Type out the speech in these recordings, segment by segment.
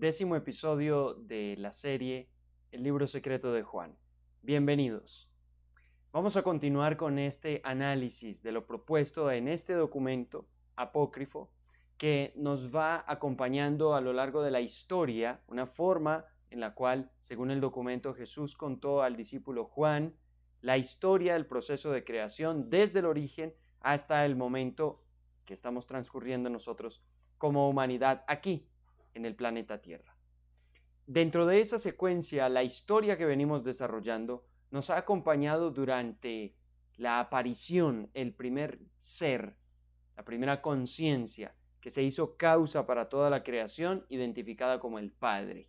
10º episodio de la serie El libro secreto de Juan. Bienvenidos. Vamos a continuar con este análisis de lo propuesto en este documento apócrifo que nos va acompañando a lo largo de la historia, una forma en la cual, según el documento, Jesús contó al discípulo Juan la historia del proceso de creación desde el origen hasta el momento que estamos transcurriendo nosotros como humanidad aquí en el planeta Tierra. Dentro de esa secuencia, la historia que venimos desarrollando nos ha acompañado durante la aparición, el primer ser, la primera conciencia que se hizo causa para toda la creación, identificada como el Padre.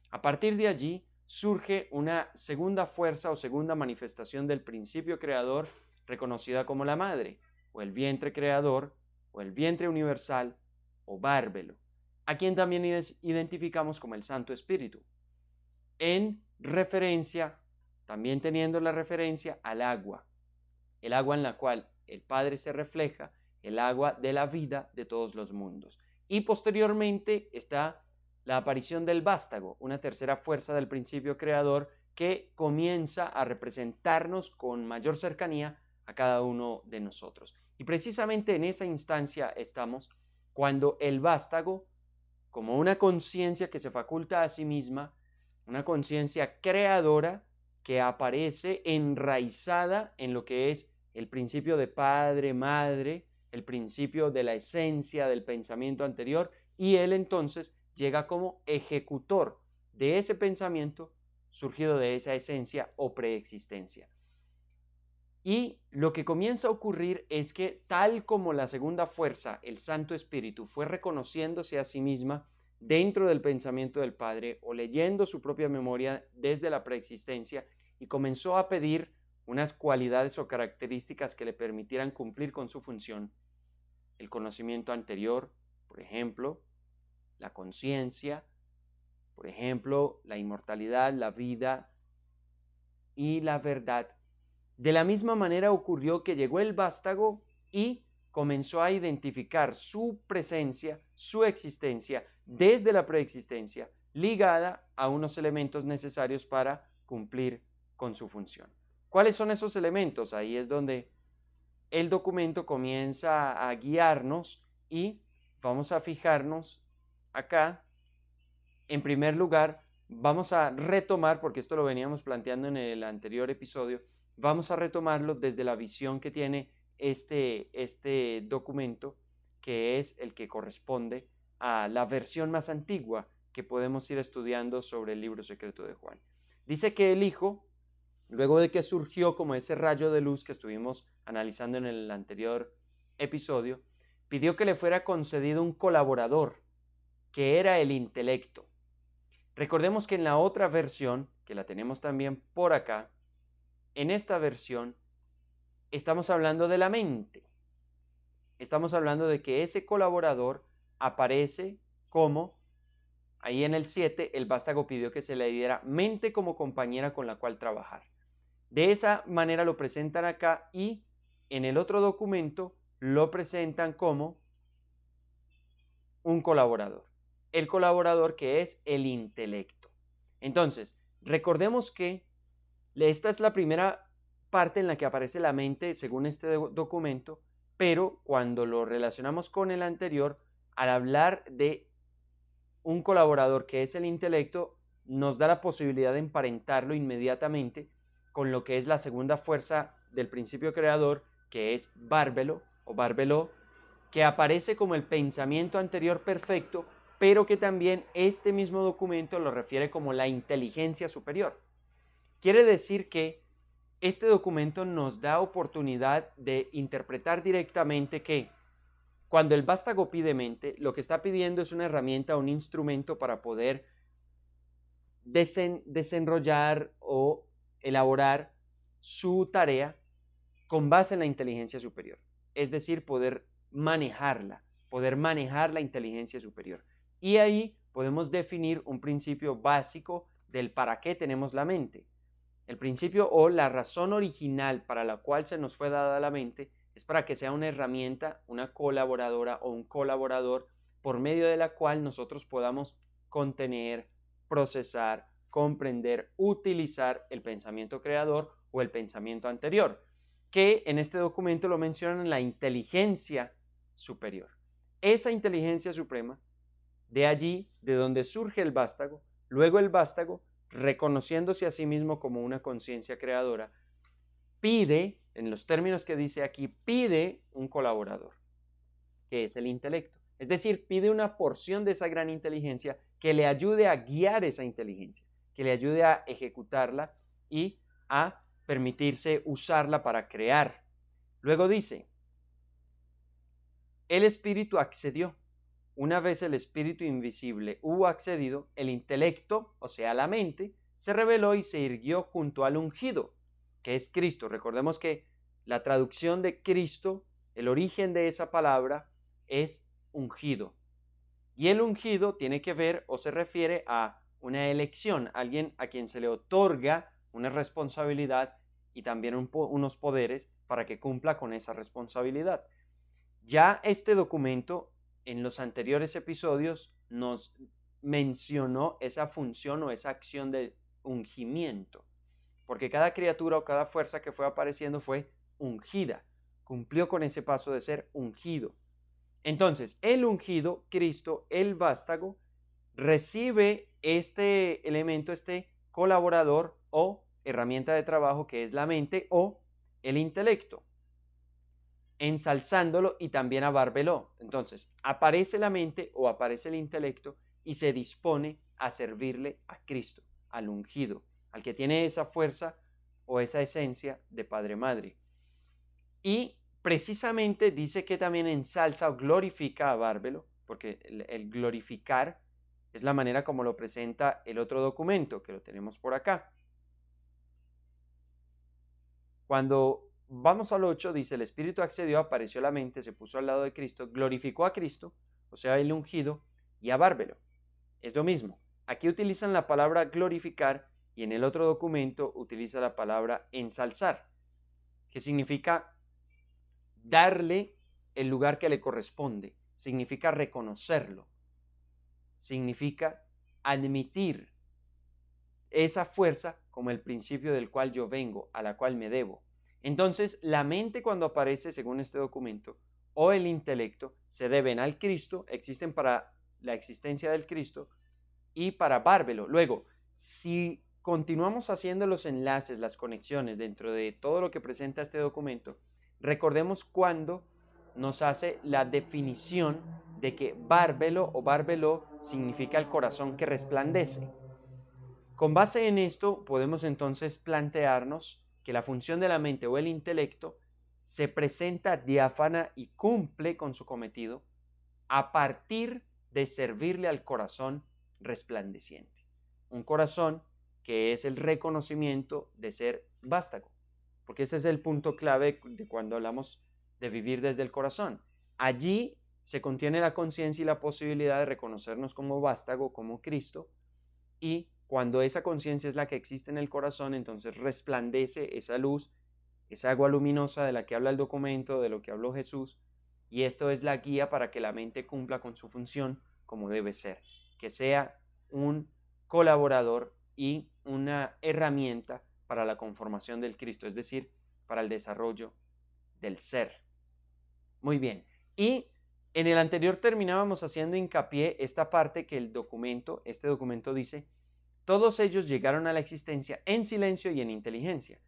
A partir de allí surge una segunda fuerza o segunda manifestación del principio creador, reconocida como la Madre, o el vientre creador, o el vientre universal, o bárbelo, a quien también identificamos como el Santo Espíritu, en referencia, también teniendo la referencia al agua, el agua en la cual el Padre se refleja, el agua de la vida de todos los mundos. Y posteriormente está la aparición del vástago, una tercera fuerza del principio creador que comienza a representarnos con mayor cercanía a cada uno de nosotros. Y precisamente en esa instancia estamos cuando el vástago, como una conciencia que se faculta a sí misma, una conciencia creadora que aparece enraizada en lo que es el principio de padre, madre, el principio de la esencia del pensamiento anterior, y él entonces llega como ejecutor de ese pensamiento surgido de esa esencia o preexistencia. Y lo que comienza a ocurrir es que, tal como la segunda fuerza, el Santo Espíritu, fue reconociéndose a sí misma dentro del pensamiento del Padre o leyendo su propia memoria desde la preexistencia y comenzó a pedir unas cualidades o características que le permitieran cumplir con su función, el conocimiento anterior, por ejemplo, la conciencia, por ejemplo, la inmortalidad, la vida y la verdad. De la misma manera ocurrió que llegó el vástago y comenzó a identificar su presencia, su existencia desde la preexistencia, ligada a unos elementos necesarios para cumplir con su función. ¿Cuáles son esos elementos? Ahí es donde el documento comienza a guiarnos y vamos a fijarnos acá. En primer lugar, vamos a retomar, porque esto lo veníamos planteando en el anterior episodio, vamos a retomarlo desde la visión que tiene este documento, que es el que corresponde a la versión más antigua que podemos ir estudiando sobre el libro secreto de Juan. Dice que el Hijo, luego de que surgió como ese rayo de luz que estuvimos analizando en el anterior episodio, pidió que le fuera concedido un colaborador, que era el intelecto. Recordemos que en la otra versión, que la tenemos también por acá, en esta versión estamos hablando de la mente. Estamos hablando de que ese colaborador aparece como, ahí en el 7, el vástago pidió que se le diera mente como compañera con la cual trabajar. De esa manera lo presentan acá y en el otro documento lo presentan como un colaborador. El colaborador que es el intelecto. Entonces, recordemos que esta es la primera parte en la que aparece la mente según este documento, pero cuando lo relacionamos con el anterior, al hablar de un colaborador que es el intelecto, nos da la posibilidad de emparentarlo inmediatamente con lo que es la segunda fuerza del principio creador, que es bárbelo o bárbelo, que aparece como el pensamiento anterior perfecto, pero que también este mismo documento lo refiere como la inteligencia superior. Quiere decir que este documento nos da oportunidad de interpretar directamente que cuando el vástago pide mente, lo que está pidiendo es una herramienta, un instrumento para poder desenrollar o elaborar su tarea con base en la inteligencia superior. Es decir, poder manejar la inteligencia superior. Y ahí podemos definir un principio básico del para qué tenemos la mente. El principio o la razón original para la cual se nos fue dada la mente es para que sea una herramienta, una colaboradora o un colaborador por medio de la cual nosotros podamos contener, procesar, comprender, utilizar el pensamiento creador o el pensamiento anterior, que en este documento lo mencionan la inteligencia superior. Esa inteligencia suprema, de allí, de donde surge el vástago, luego el vástago, reconociéndose a sí mismo como una conciencia creadora, pide, en los términos que dice aquí, pide un colaborador, que es el intelecto. Es decir, pide una porción de esa gran inteligencia que le ayude a guiar esa inteligencia, que le ayude a ejecutarla y a permitirse usarla para crear. Luego dice, el espíritu accedió. Una vez el espíritu invisible hubo accedido, el intelecto, o sea, la mente, se reveló y se irguió junto al ungido, que es Cristo. Recordemos que la traducción de Cristo, el origen de esa palabra es ungido. Y el ungido tiene que ver o se refiere a una elección, alguien a quien se le otorga una responsabilidad y también unos poderes para que cumpla con esa responsabilidad. Ya este documento en los anteriores episodios nos mencionó esa función o esa acción de ungimiento, porque cada criatura o cada fuerza que fue apareciendo fue ungida, cumplió con ese paso de ser ungido. Entonces, el ungido, Cristo, el vástago, recibe este elemento, este colaborador o herramienta de trabajo que es la mente o el intelecto, ensalzándolo y también abárbelo. Entonces, aparece la mente o aparece el intelecto y se dispone a servirle a Cristo, al ungido, al que tiene esa fuerza o esa esencia de Padre-Madre. Y precisamente dice que también ensalza o glorifica a Bárbelo, porque el glorificar es la manera como lo presenta el otro documento, que lo tenemos por acá. Cuando vamos al 8, dice, el Espíritu accedió, apareció la mente, se puso al lado de Cristo, glorificó a Cristo, o sea, el ungido, y a Bárbelo. Es lo mismo. Aquí utilizan la palabra glorificar y en el otro documento utiliza la palabra ensalzar, que significa darle el lugar que le corresponde, significa reconocerlo, significa admitir esa fuerza como el principio del cual yo vengo, a la cual me debo. Entonces, la mente cuando aparece, según este documento, o el intelecto, se deben al Cristo, existen para la existencia del Cristo y para Bárbelo. Luego, si continuamos haciendo los enlaces, las conexiones dentro de todo lo que presenta este documento, recordemos cuando nos hace la definición de que Bárbelo o Bárbelo significa el corazón que resplandece. Con base en esto, podemos entonces plantearnos que la función de la mente o el intelecto se presenta diáfana y cumple con su cometido a partir de servirle al corazón resplandeciente. Un corazón que es el reconocimiento de ser vástago, porque ese es el punto clave de cuando hablamos de vivir desde el corazón. Allí se contiene la conciencia y la posibilidad de reconocernos como vástago, como Cristo, y cuando esa conciencia es la que existe en el corazón, entonces resplandece esa luz, esa agua luminosa de la que habla el documento, de lo que habló Jesús, y esto es la guía para que la mente cumpla con su función como debe ser, que sea un colaborador y una herramienta para la conformación del Cristo, es decir, para el desarrollo del ser. Muy bien, y en el anterior terminábamos haciendo hincapié esta parte que el documento, este documento dice, todos ellos llegaron a la existencia en silencio y en inteligencia.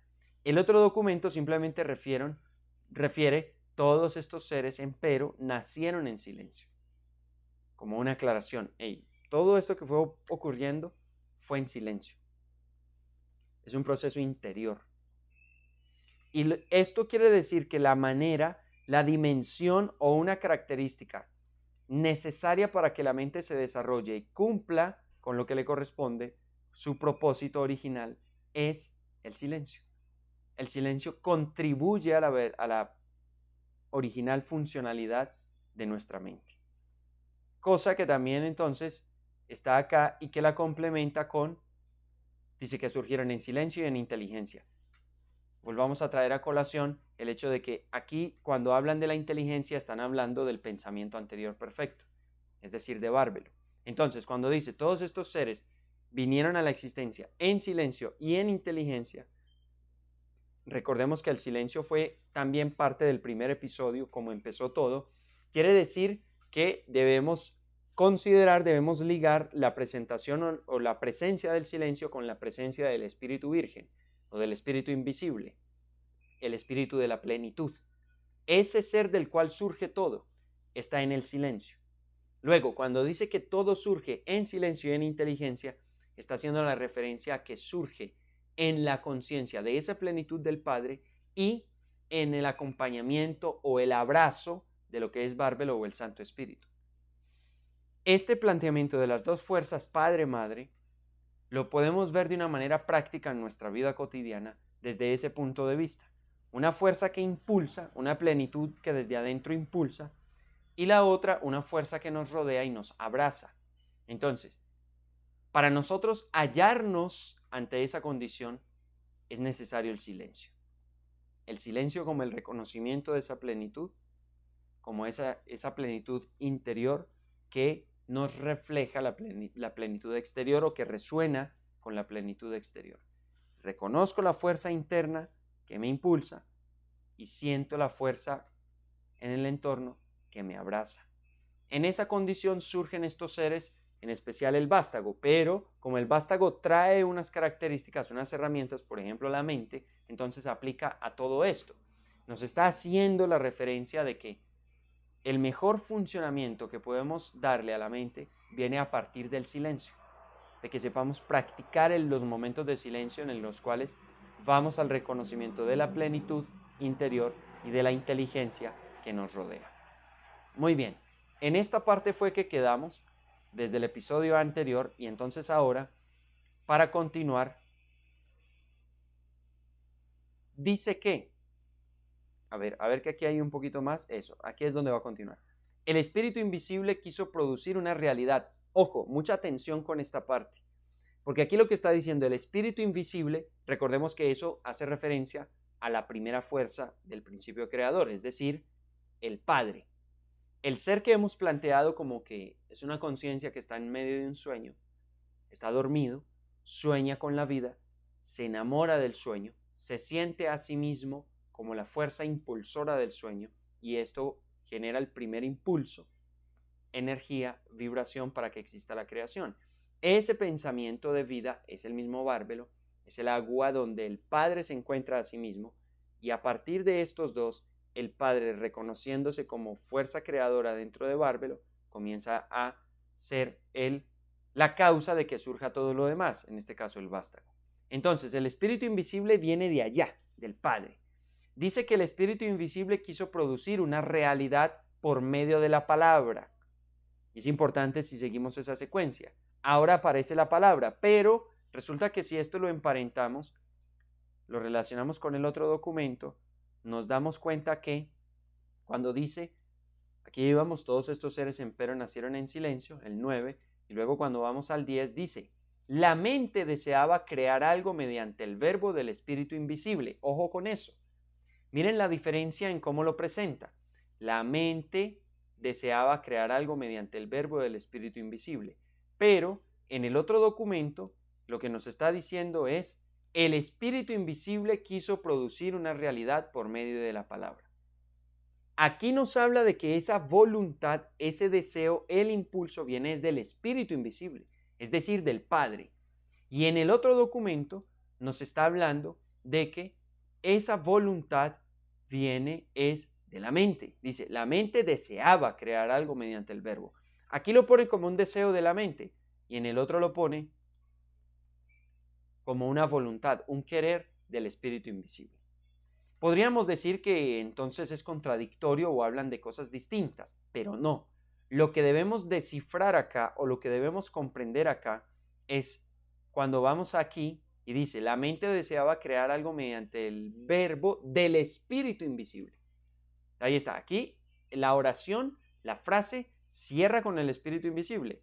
El otro documento simplemente refiere todos estos seres, empero, nacieron en silencio. Como una aclaración, todo esto que fue ocurriendo fue en silencio. Es un proceso interior. Y esto quiere decir que la manera, la dimensión o una característica necesaria para que la mente se desarrolle y cumpla con lo que le corresponde, su propósito original, es el silencio. El silencio contribuye a la original funcionalidad de nuestra mente. Cosa que también entonces está acá y que la complementa con, dice que surgieron en silencio y en inteligencia. Volvamos a traer a colación el hecho de que aquí cuando hablan de la inteligencia están hablando del pensamiento anterior perfecto, es decir, de Bárbelo. Entonces, cuando dice todos estos seres vinieron a la existencia en silencio y en inteligencia, recordemos que el silencio fue también parte del primer episodio, como empezó todo. Quiere decir que debemos considerar, debemos ligar la presentación o la presencia del silencio con la presencia del Espíritu Virgen o del Espíritu Invisible, el Espíritu de la plenitud. Ese ser del cual surge todo está en el silencio. Luego, cuando dice que todo surge en silencio y en inteligencia, está haciendo la referencia a que surge en la conciencia de esa plenitud del Padre y en el acompañamiento o el abrazo de lo que es Bárbelo o el Santo Espíritu. Este planteamiento de las dos fuerzas Padre-Madre lo podemos ver de una manera práctica en nuestra vida cotidiana desde ese punto de vista. Una fuerza que impulsa, una plenitud que desde adentro impulsa, y la otra, una fuerza que nos rodea y nos abraza. Entonces, para nosotros hallarnos ante esa condición es necesario el silencio. El silencio como el reconocimiento de esa plenitud, como esa plenitud interior que nos refleja la plenitud exterior o que resuena con la plenitud exterior. Reconozco la fuerza interna que me impulsa y siento la fuerza en el entorno que me abraza. En esa condición surgen estos seres, en especial el vástago, pero como el vástago trae unas características, unas herramientas, por ejemplo la mente, entonces aplica a todo esto. Nos está haciendo la referencia de que el mejor funcionamiento que podemos darle a la mente viene a partir del silencio, de que sepamos practicar en los momentos de silencio en los cuales vamos al reconocimiento de la plenitud interior y de la inteligencia que nos rodea. Muy bien, en esta parte fue que quedamos desde el episodio anterior y entonces ahora, para continuar, dice que, a ver que aquí hay un poquito más, eso, aquí es donde va a continuar. El espíritu invisible quiso producir una realidad. Ojo, mucha atención con esta parte, porque aquí lo que está diciendo el espíritu invisible, recordemos que eso hace referencia a la primera fuerza del principio creador, es decir, el Padre. El ser que hemos planteado como que es una conciencia que está en medio de un sueño, está dormido, sueña con la vida, se enamora del sueño, se siente a sí mismo como la fuerza impulsora del sueño y esto genera el primer impulso, energía, vibración para que exista la creación. Ese pensamiento de vida es el mismo Bárbelo, es el agua donde el Padre se encuentra a sí mismo y a partir de estos dos, el Padre, reconociéndose como fuerza creadora dentro de Bárbelo, comienza a ser la causa de que surja todo lo demás, en este caso el vástago. Entonces, el espíritu invisible viene de allá, del Padre. Dice que el espíritu invisible quiso producir una realidad por medio de la palabra. Y es importante si seguimos esa secuencia. Ahora aparece la palabra, pero resulta que si esto lo emparentamos, lo relacionamos con el otro documento, nos damos cuenta que cuando dice, aquí íbamos todos estos seres empero nacieron en silencio, el 9, y luego cuando vamos al 10 dice, la mente deseaba crear algo mediante el verbo del espíritu invisible. Ojo con eso. Miren la diferencia en cómo lo presenta. La mente deseaba crear algo mediante el verbo del espíritu invisible. Pero en el otro documento lo que nos está diciendo es el espíritu invisible quiso producir una realidad por medio de la palabra. Aquí nos habla de que esa voluntad, ese deseo, el impulso viene del espíritu invisible, es decir, del Padre. Y en el otro documento nos está hablando de que esa voluntad es de la mente. Dice, la mente deseaba crear algo mediante el verbo. Aquí lo pone como un deseo de la mente y en el otro lo pone como una voluntad, un querer del espíritu invisible. Podríamos decir que entonces es contradictorio o hablan de cosas distintas, pero no. Lo que debemos descifrar acá o lo que debemos comprender acá es cuando vamos aquí y dice, la mente deseaba crear algo mediante el verbo del espíritu invisible. Ahí está, aquí la oración, la frase cierra con el espíritu invisible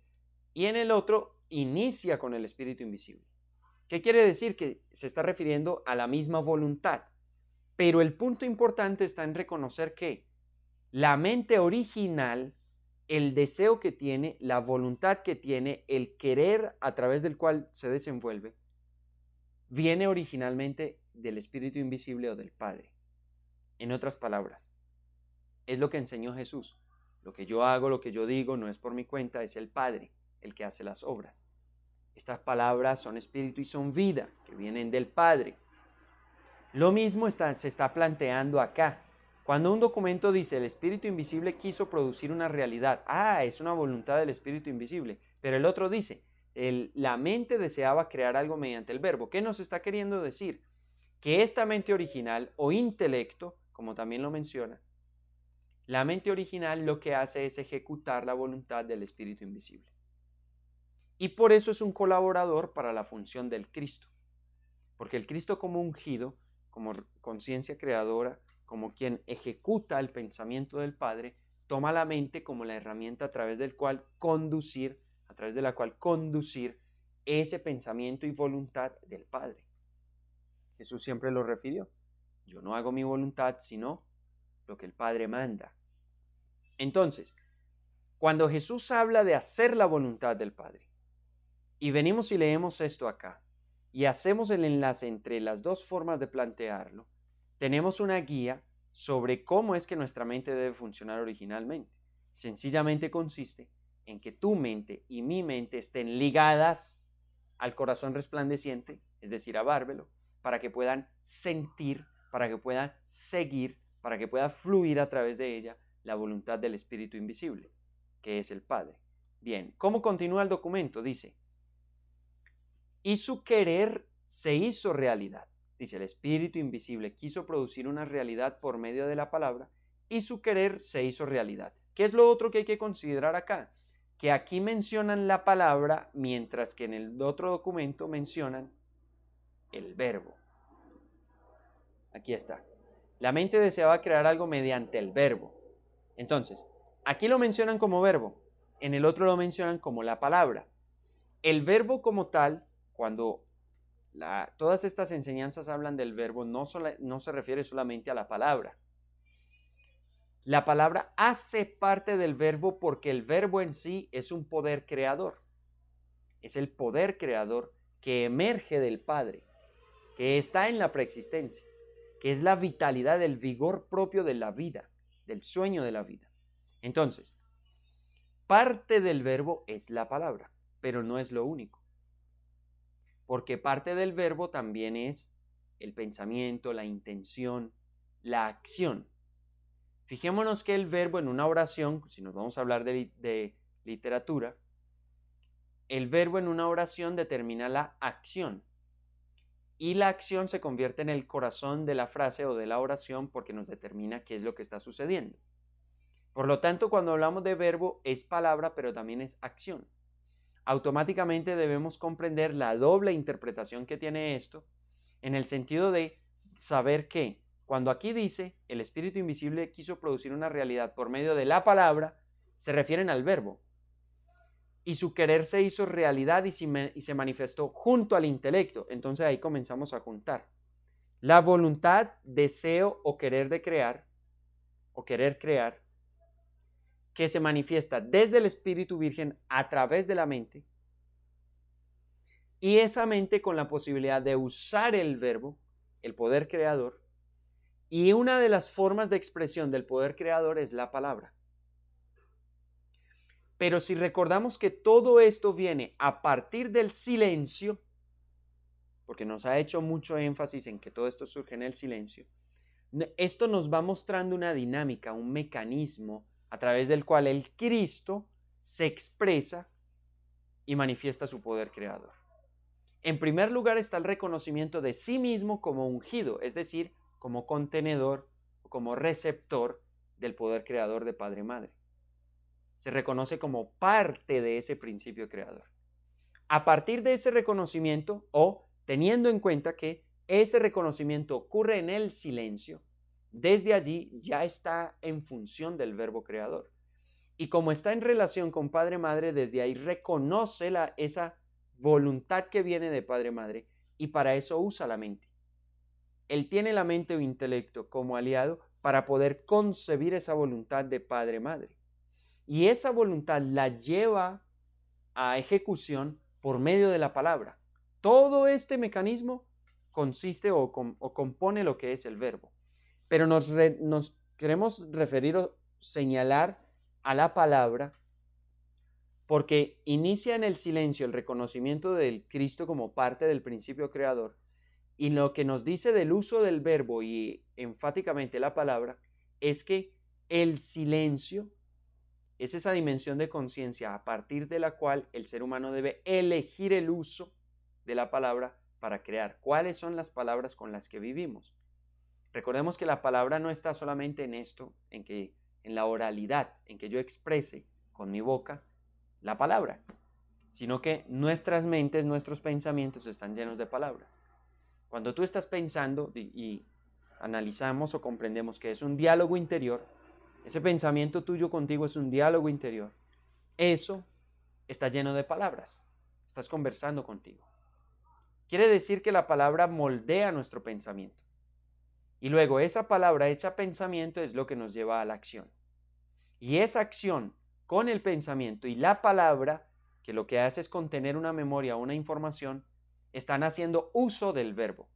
y en el otro inicia con el espíritu invisible. ¿Qué quiere decir? Que se está refiriendo a la misma voluntad. Pero el punto importante está en reconocer que la mente original el deseo que tiene, la voluntad que tiene, el querer a través del cual se desenvuelve, viene originalmente del Espíritu Invisible o del Padre. En otras palabras, es lo que enseñó Jesús. Lo que yo hago, lo que yo digo, no es por mi cuenta, es el Padre el que hace las obras. Estas palabras son espíritu y son vida, que vienen del Padre. Lo mismo se está planteando acá. Cuando un documento dice el Espíritu Invisible quiso producir una realidad, es una voluntad del Espíritu Invisible, pero el otro dice, la mente deseaba crear algo mediante el verbo. ¿Qué nos está queriendo decir? Que esta mente original o intelecto, como también lo menciona, la mente original lo que hace es ejecutar la voluntad del Espíritu Invisible. Y por eso es un colaborador para la función del Cristo. Porque el Cristo como ungido, como conciencia creadora, como quien ejecuta el pensamiento del Padre, toma la mente como la herramienta a través de la cual conducir ese pensamiento y voluntad del Padre. Jesús siempre lo refirió. Yo no hago mi voluntad, sino lo que el Padre manda. Entonces, cuando Jesús habla de hacer la voluntad del Padre, y venimos y leemos esto acá, y hacemos el enlace entre las dos formas de plantearlo, tenemos una guía sobre cómo es que nuestra mente debe funcionar originalmente. Sencillamente consiste en que tu mente y mi mente estén ligadas al corazón resplandeciente, es decir, a Bárbelo, para que puedan sentir, para que puedan seguir, para que pueda fluir a través de ella la voluntad del Espíritu Invisible, que es el Padre. Bien, ¿cómo continúa el documento? Dice, y su querer se hizo realidad. Dice, el Espíritu Invisible quiso producir una realidad por medio de la palabra y su querer se hizo realidad. ¿Qué es lo otro que hay que considerar acá? Que aquí mencionan la palabra, mientras que en el otro documento mencionan el verbo. Aquí está. La mente deseaba crear algo mediante el verbo. Entonces, aquí lo mencionan como verbo, en el otro lo mencionan como la palabra. El verbo como tal, cuando todas estas enseñanzas hablan del verbo, no se refiere solamente a la palabra. La palabra hace parte del verbo porque el verbo en sí es un poder creador. Es el poder creador que emerge del Padre, que está en la preexistencia, que es la vitalidad, el vigor propio de la vida, del sueño de la vida. Entonces, parte del verbo es la palabra, pero no es lo único. Porque parte del verbo también es el pensamiento, la intención, la acción. Fijémonos que el verbo en una oración, si nos vamos a hablar de literatura, el verbo en una oración determina la acción. Y la acción se convierte en el corazón de la frase o de la oración porque nos determina qué es lo que está sucediendo. Por lo tanto, cuando hablamos de verbo es palabra, pero también es acción. Automáticamente debemos comprender la doble interpretación que tiene esto en el sentido de saber que cuando aquí dice el Espíritu Invisible quiso producir una realidad por medio de la palabra, se refieren al verbo. Y su querer se hizo realidad y se manifestó junto al intelecto. Entonces ahí comenzamos a juntar. La voluntad, deseo o querer de crear, o querer crear, que se manifiesta desde el Espíritu Virgen a través de la mente, y esa mente con la posibilidad de usar el verbo, el poder creador, y una de las formas de expresión del poder creador es la palabra. Pero si recordamos que todo esto viene a partir del silencio, porque nos ha hecho mucho énfasis en que todo esto surge en el silencio, esto nos va mostrando una dinámica, un mecanismo a través del cual el Cristo se expresa y manifiesta su poder creador. En primer lugar está el reconocimiento de sí mismo como ungido, es decir, como contenedor o como receptor del poder creador de Padre Madre. Se reconoce como parte de ese principio creador. A partir de ese reconocimiento, o teniendo en cuenta que ese reconocimiento ocurre en el silencio, desde allí ya está en función del verbo creador. Y como está en relación con Padre Madre, desde ahí reconoce esa voluntad que viene de Padre Madre y para eso usa la mente. Él tiene la mente o intelecto como aliado para poder concebir esa voluntad de Padre Madre. y esa voluntad la lleva a ejecución por medio de la palabra. Todo este mecanismo consiste o compone lo que es el verbo. Pero nos queremos referir o señalar a la palabra porque inicia en el silencio el reconocimiento del Cristo como parte del principio creador, y lo que nos dice del uso del verbo y enfáticamente la palabra es que el silencio es esa dimensión de conciencia a partir de la cual el ser humano debe elegir el uso de la palabra para crear. ¿Cuáles son las palabras con las que vivimos? Recordemos que la palabra no está solamente en esto, en la oralidad, en que yo exprese con mi boca la palabra, sino que nuestras mentes, nuestros pensamientos están llenos de palabras. Cuando tú estás pensando y analizamos o comprendemos que es un diálogo interior, ese pensamiento tuyo contigo es un diálogo interior, eso está lleno de palabras, estás conversando contigo. Quiere decir que la palabra moldea nuestro pensamiento. Y luego esa palabra hecha pensamiento es lo que nos lleva a la acción. Y esa acción con el pensamiento y la palabra, que lo que hace es contener una memoria, una información, están haciendo uso del verbo.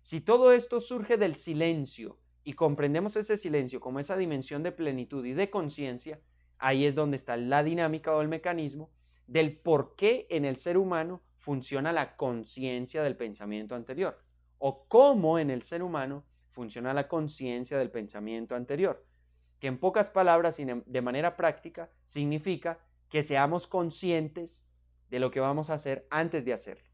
Si todo esto surge del silencio y comprendemos ese silencio como esa dimensión de plenitud y de conciencia, ahí es donde está la dinámica o el mecanismo del por qué en el ser humano funciona la conciencia del pensamiento anterior, o cómo en el ser humano funciona la conciencia del pensamiento anterior, que en pocas palabras y de manera práctica significa que seamos conscientes de lo que vamos a hacer antes de hacerlo,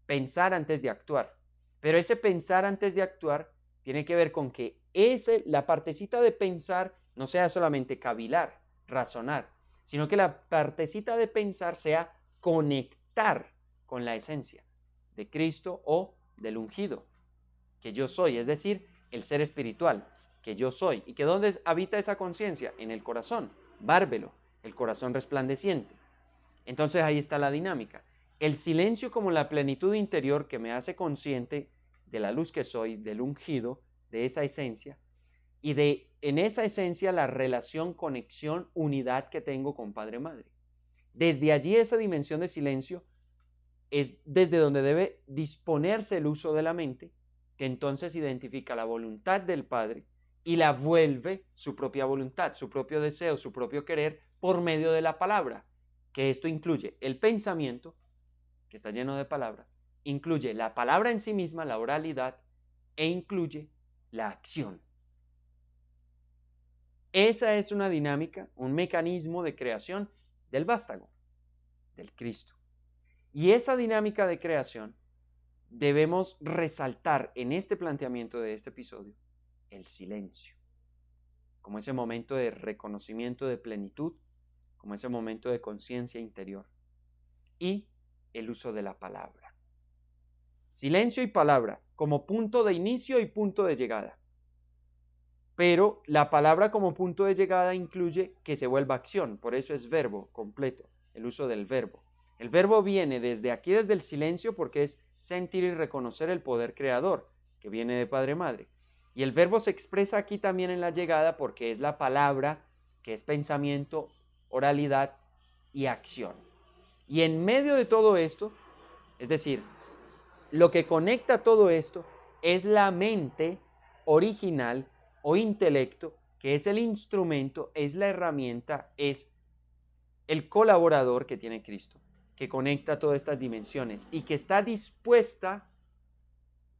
pensar antes de actuar. Pero ese pensar antes de actuar tiene que ver con que la partecita de pensar no sea solamente cavilar, razonar, sino que la partecita de pensar sea conectar con la esencia de Cristo o del ungido, que yo soy, es decir, el ser espiritual, que yo soy. ¿Y que dónde habita esa conciencia? En el corazón, bárbelo, el corazón resplandeciente. Entonces ahí está la dinámica. El silencio como la plenitud interior que me hace consciente de la luz que soy, del ungido, de esa esencia, y en esa esencia la relación, conexión, unidad que tengo con Padre Madre. Desde allí esa dimensión de silencio es desde donde debe disponerse el uso de la mente, que entonces identifica la voluntad del Padre y la vuelve su propia voluntad, su propio deseo, su propio querer por medio de la palabra, que esto incluye el pensamiento, que está lleno de palabras, incluye la palabra en sí misma, la oralidad, e incluye la acción. Esa es una dinámica, un mecanismo de creación del vástago, del Cristo. Y esa dinámica de creación debemos resaltar en este planteamiento de este episodio el silencio, como ese momento de reconocimiento de plenitud, como ese momento de conciencia interior, y el uso de la palabra. Silencio y palabra como punto de inicio y punto de llegada. Pero la palabra como punto de llegada incluye que se vuelva acción, por eso es verbo completo, el uso del verbo. El verbo viene desde aquí, desde el silencio, porque es sentir y reconocer el poder creador, que viene de Padre Madre. Y el verbo se expresa aquí también en la llegada porque es la palabra, que es pensamiento, oralidad y acción. Y en medio de todo esto, es decir, lo que conecta todo esto es la mente original o intelecto, que es el instrumento, es la herramienta, es el colaborador que tiene Cristo, que conecta todas estas dimensiones y que está dispuesta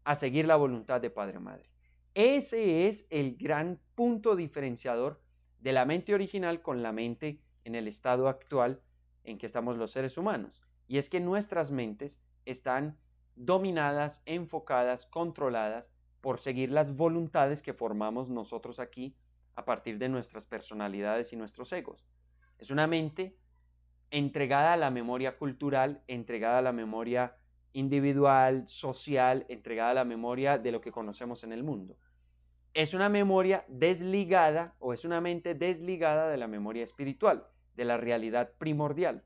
a seguir la voluntad de Padre Madre. Ese es el gran punto diferenciador de la mente original con la mente en el estado actual en que estamos los seres humanos. Y es que nuestras mentes están dominadas, enfocadas, controladas por seguir las voluntades que formamos nosotros aquí a partir de nuestras personalidades y nuestros egos. Es una mente entregada a la memoria cultural, entregada a la memoria individual, social, entregada a la memoria de lo que conocemos en el mundo. Es una memoria desligada o es una mente desligada de la memoria espiritual, de la realidad primordial.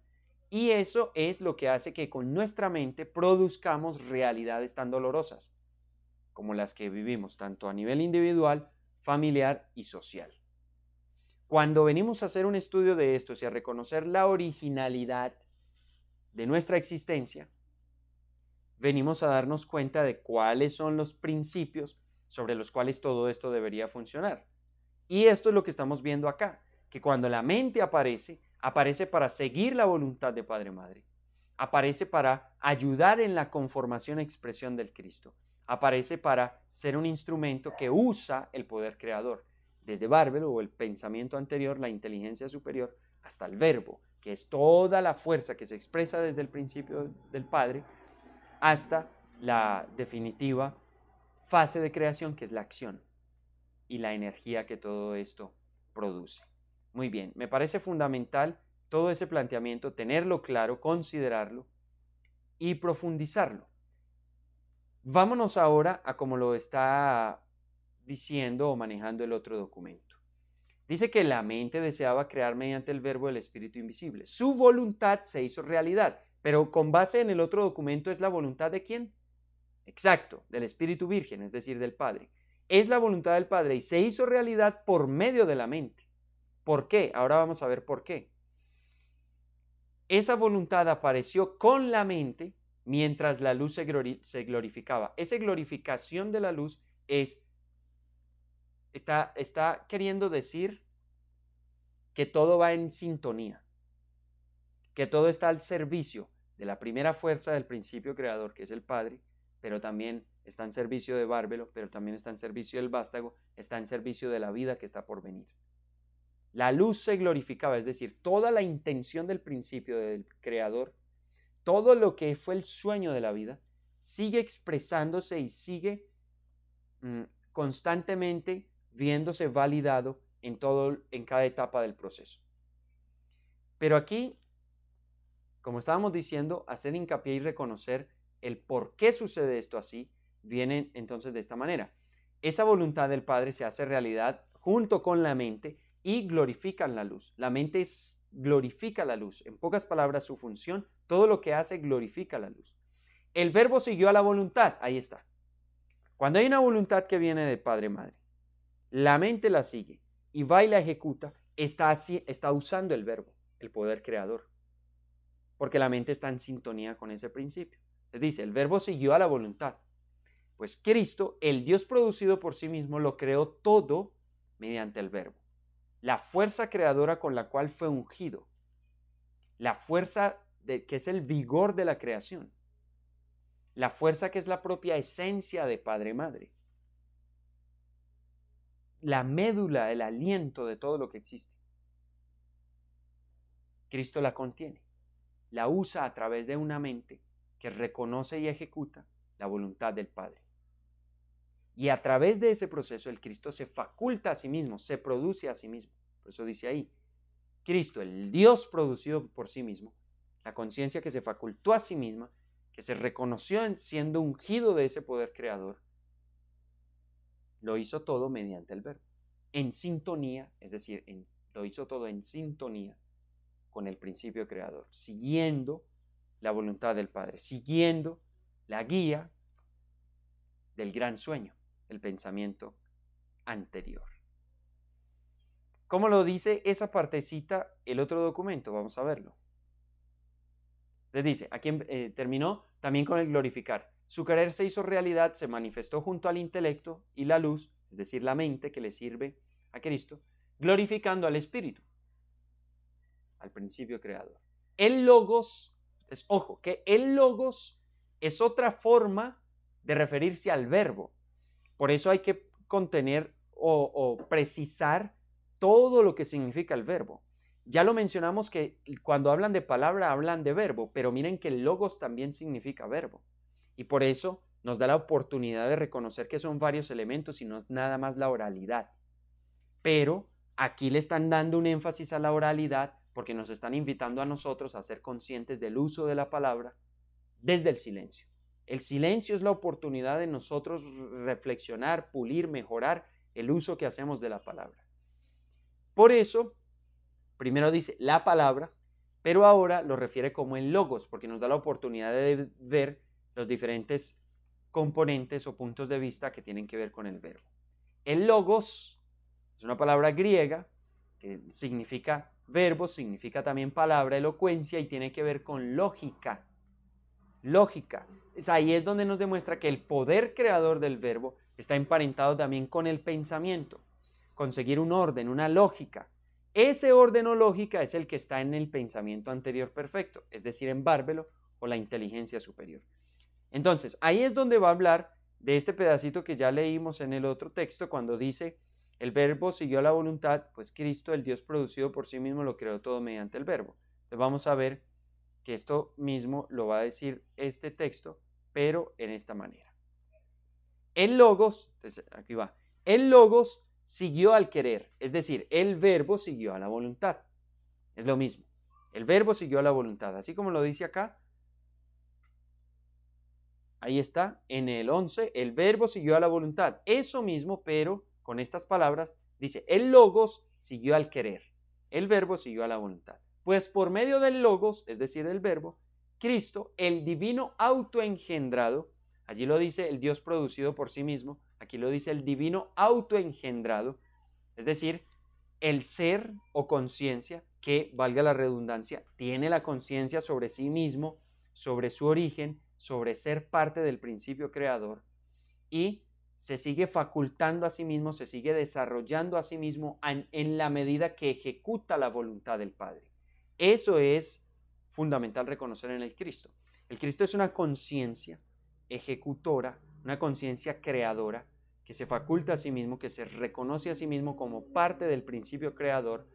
Y eso es lo que hace que con nuestra mente produzcamos realidades tan dolorosas como las que vivimos, tanto a nivel individual, familiar y social. Cuando venimos a hacer un estudio de estos y a reconocer la originalidad de nuestra existencia, venimos a darnos cuenta de cuáles son los principios sobre los cuales todo esto debería funcionar. Y esto es lo que estamos viendo acá, que cuando la mente aparece, aparece para seguir la voluntad de Padre Madre, aparece para ayudar en la conformación e expresión del Cristo, aparece para ser un instrumento que usa el poder creador, desde Bárbaro o el pensamiento anterior, la inteligencia superior, hasta el verbo, que es toda la fuerza que se expresa desde el principio del Padre, hasta la definitiva fase de creación, que es la acción y la energía que todo esto produce. Muy bien, me parece fundamental todo ese planteamiento, tenerlo claro, considerarlo y profundizarlo. Vámonos ahora a cómo lo está diciendo o manejando el otro documento. Dice que la mente deseaba crear mediante el verbo del Espíritu invisible. Su voluntad se hizo realidad, pero con base en el otro documento es la voluntad de ¿quién? Exacto, del Espíritu Virgen, es decir, del Padre. Es la voluntad del Padre y se hizo realidad por medio de la mente. ¿Por qué? Ahora vamos a ver por qué. Esa voluntad apareció con la mente mientras la luz se glorificaba. Esa glorificación de la luz está queriendo decir que todo va en sintonía, que todo está al servicio de la primera fuerza del principio creador, que es el Padre, pero también está en servicio de Bárbaro, pero también está en servicio del vástago, está en servicio de la vida que está por venir. La luz se glorificaba, es decir, toda la intención del principio del creador, todo lo que fue el sueño de la vida, sigue expresándose y sigue constantemente viéndose validado en cada etapa del proceso. Pero aquí, como estábamos diciendo, hacer hincapié y reconocer el por qué sucede esto así, viene entonces de esta manera. Esa voluntad del Padre se hace realidad junto con la mente y glorifican la luz. La mente glorifica la luz. En pocas palabras, su función, todo lo que hace glorifica la luz. El verbo siguió a la voluntad, ahí está. Cuando hay una voluntad que viene del Padre Madre, la mente la sigue y va y la ejecuta, está usando el verbo, el poder creador, porque la mente está en sintonía con ese principio. Les dice, el verbo siguió a la voluntad. Pues Cristo, el Dios producido por sí mismo, lo creó todo mediante el verbo. La fuerza creadora con la cual fue ungido. La fuerza que es el vigor de la creación. La fuerza que es la propia esencia de Padre Madre. La médula, el aliento de todo lo que existe. Cristo la contiene. La usa a través de una mente que reconoce y ejecuta la voluntad del Padre. Y a través de ese proceso el Cristo se faculta a sí mismo, se produce a sí mismo. Por eso dice ahí, Cristo, el Dios producido por sí mismo, la conciencia que se facultó a sí misma, que se reconoció siendo ungido de ese poder creador, lo hizo todo mediante el verbo. En sintonía, es decir, lo hizo todo en sintonía con el principio creador, siguiendo la voluntad del Padre, siguiendo la guía del gran sueño, el pensamiento anterior. ¿Cómo lo dice esa partecita el otro documento? Vamos a verlo. Les dice, aquí terminó también con el glorificar. Su querer se hizo realidad, se manifestó junto al intelecto y la luz, es decir, la mente que le sirve a Cristo, glorificando al Espíritu, al principio creador. El logos, ojo, que el logos es otra forma de referirse al verbo. Por eso hay que contener o precisar todo lo que significa el verbo. Ya lo mencionamos que cuando hablan de palabra hablan de verbo, pero miren que el logos también significa verbo. Y por eso nos da la oportunidad de reconocer que son varios elementos y no nada más la oralidad. Pero aquí le están dando un énfasis a la oralidad porque nos están invitando a nosotros a ser conscientes del uso de la palabra desde el silencio. El silencio es la oportunidad de nosotros reflexionar, pulir, mejorar el uso que hacemos de la palabra. Por eso, primero dice la palabra, pero ahora lo refiere como el logos, porque nos da la oportunidad de ver los diferentes componentes o puntos de vista que tienen que ver con el verbo. El logos es una palabra griega que significa verbo, significa también palabra, elocuencia, y tiene que ver con lógica. Lógica. Ahí es donde nos demuestra que el poder creador del verbo está emparentado también con el pensamiento, conseguir un orden, una lógica. Ese orden o lógica es el que está en el pensamiento anterior perfecto, es decir, en Bárbelo o la inteligencia superior. Entonces, ahí es donde va a hablar de este pedacito que ya leímos en el otro texto, cuando dice, el verbo siguió la voluntad, pues Cristo, el Dios producido por sí mismo, lo creó todo mediante el verbo. Entonces vamos a ver que esto mismo lo va a decir este texto, pero en esta manera. El logos, entonces aquí va, el logos siguió al querer, es decir, el verbo siguió a la voluntad. Es lo mismo, el verbo siguió a la voluntad, así como lo dice acá. Ahí está, en el 11, el verbo siguió a la voluntad. Eso mismo, pero con estas palabras, dice, el logos siguió al querer. El verbo siguió a la voluntad. Pues por medio del logos, es decir, del verbo, Cristo, el divino autoengendrado, allí lo dice el Dios producido por sí mismo, aquí lo dice el divino autoengendrado, es decir, el ser o conciencia que, valga la redundancia, tiene la conciencia sobre sí mismo, sobre su origen, sobre ser parte del principio creador, y se sigue facultando a sí mismo, se sigue desarrollando a sí mismo en la medida que ejecuta la voluntad del Padre. Eso es fundamental reconocer en el Cristo. El Cristo es una conciencia ejecutora, una conciencia creadora, que se faculta a sí mismo, que se reconoce a sí mismo como parte del principio creador,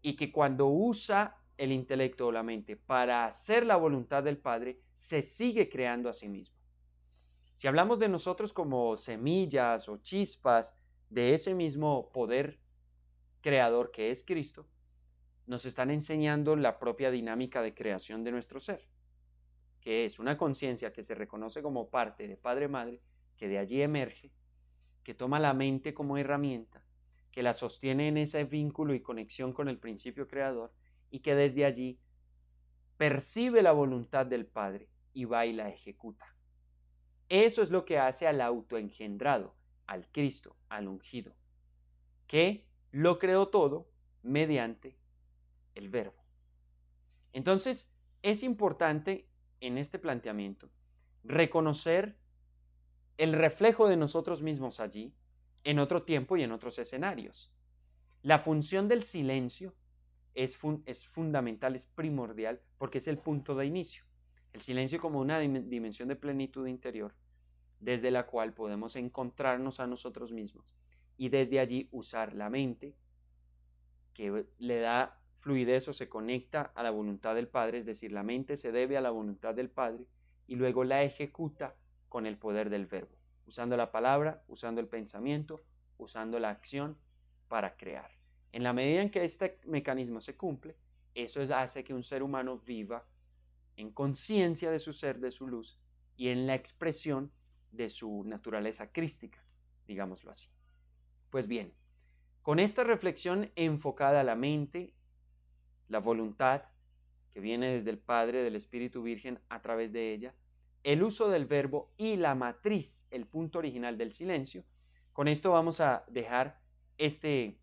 y que cuando usa el intelecto o la mente para hacer la voluntad del Padre, se sigue creando a sí mismo. Si hablamos de nosotros como semillas o chispas de ese mismo poder creador que es Cristo, nos están enseñando la propia dinámica de creación de nuestro ser, que es una conciencia que se reconoce como parte de Padre-Madre, que de allí emerge, que toma la mente como herramienta, que la sostiene en ese vínculo y conexión con el principio creador, y que desde allí percibe la voluntad del Padre y va y la ejecuta. Eso es lo que hace al autoengendrado, al Cristo, al ungido, que lo creó todo mediante el verbo. Entonces, es importante en este planteamiento reconocer el reflejo de nosotros mismos allí, en otro tiempo y en otros escenarios. La función del silencio es fundamental, es primordial, porque es el punto de inicio. El silencio como una dimensión de plenitud interior, desde la cual podemos encontrarnos a nosotros mismos y desde allí usar la mente, que le da fluidez o se conecta a la voluntad del Padre, es decir, la mente se debe a la voluntad del Padre y luego la ejecuta con el poder del verbo, usando la palabra, usando el pensamiento, usando la acción para crear. En la medida en que este mecanismo se cumple, eso hace que un ser humano viva en conciencia de su ser, de su luz, y en la expresión de su naturaleza crística, digámoslo así. Pues bien, con esta reflexión enfocada a la mente, la voluntad, que viene desde el Padre, del Espíritu Virgen, a través de ella, el uso del verbo y la matriz, el punto original del silencio, con esto vamos a dejar este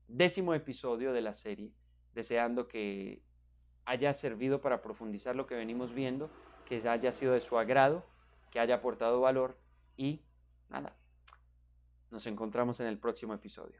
10º episodio de la serie, deseando que haya servido para profundizar lo que venimos viendo, que haya sido de su agrado, que haya aportado valor y nada, nos encontramos en el próximo episodio.